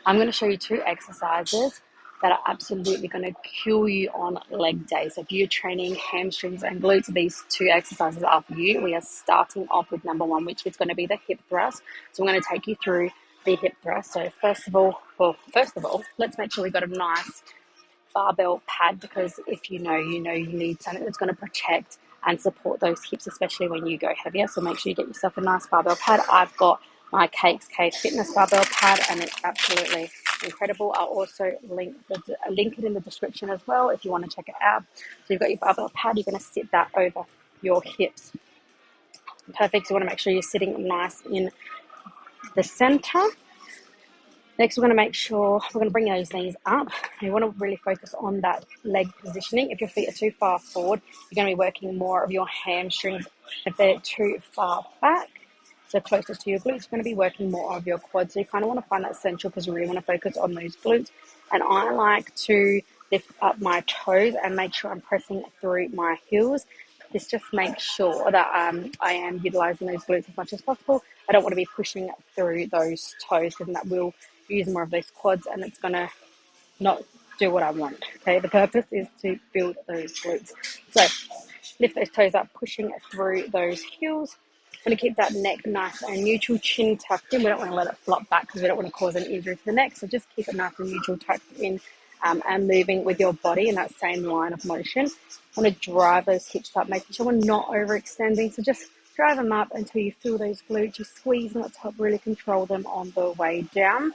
I'm going to show you 2 exercises that are absolutely going to kill you on leg day. So if you're training hamstrings and glutes, these 2 exercises are for you. We are starting off with number 1, which is going to be the hip thrust. So I'm going to take you through the hip thrust. So first of all, let's make sure we got a nice barbell pad, because if you need something that's going to protect and support those hips, especially when you go heavier. So make sure you get yourself a nice barbell pad. I've got my Cakes K Fitness barbell pad, and it's absolutely incredible. I'll also link it in the description as well if you want to check it out. So you've got your barbell pad, you're going to sit that over your hips. Perfect. So you want to make sure you're sitting nice in the center. Next, we're going to make sure we're going to bring those knees up. You want to really focus on that leg positioning. If your feet are too far forward, you're going to be working more of your hamstrings. If they're too far back, so closest to your glutes, you're going to be working more of your quads. So you kind of want to find that central, because you really want to focus on those glutes. And I like to lift up my toes and make sure I'm pressing through my heels. This just makes sure that I am utilizing those glutes as much as possible. I don't want to be pushing through those toes, because that will use more of those quads and it's going to not do what I want. Okay, the purpose is to build those glutes. So lift those toes up, pushing through those heels. I'm going to keep that neck nice and neutral, chin tucked in. We don't want to let it flop back, because we don't want to cause an injury to the neck. So just keep it nice and neutral, tucked in, and moving with your body in that same line of motion. I want to drive those hips up, making sure we're not overextending. So just drive them up until you feel those glutes. You squeeze them at the top, really control them on the way down.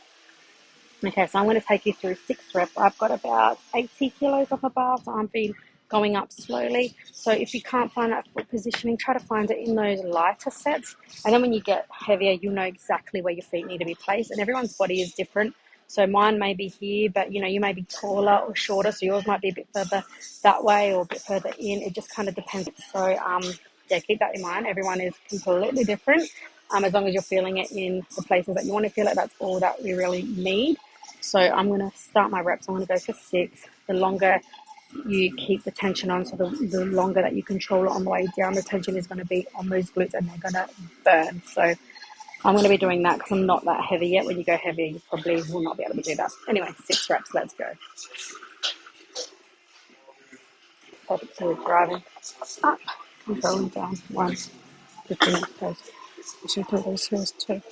Okay, so I'm going to take you through 6 reps. I've got about 80 kilos off a bar, so I've been going up slowly. So if you can't find that foot positioning, try to find it in those lighter sets. And then when you get heavier, you'll know exactly where your feet need to be placed. And everyone's body is different. So mine may be here, but you may be taller or shorter, so yours might be a bit further that way or a bit further in. It just kind of depends. So yeah, keep that in mind. Everyone is completely different. As long as you're feeling it in the places that you want to feel it, that's all that we really need. So I'm going to start my reps. I'm going to go for 6. The longer you keep the tension on, so the longer that you control it on the way down, the tension is going to be on those glutes and they're going to burn. So I'm going to be doing that because I'm not that heavy yet. When you go heavier, you probably will not be able to do that. Anyway, 6 reps. Let's go. Perfect. So we're driving up and going down. 1, 15 those. Pushing through those heels. 2,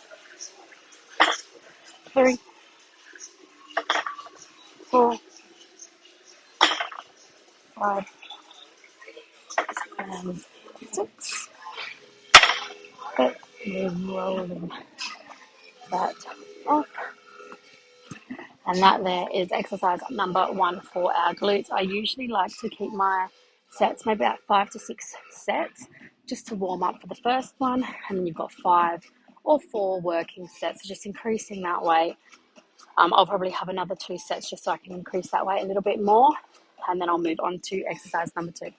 3, 4, 5, and 6. But we're rolling that off. And that there is exercise number 1 for our glutes. I usually like to keep my sets maybe about 5 to 6 sets just to warm up for the first one. And then you've got 5 or 4 working sets, so just increasing that weight. I'll probably have another 2 sets just so I can increase that weight a little bit more. And then I'll move on to exercise number 2.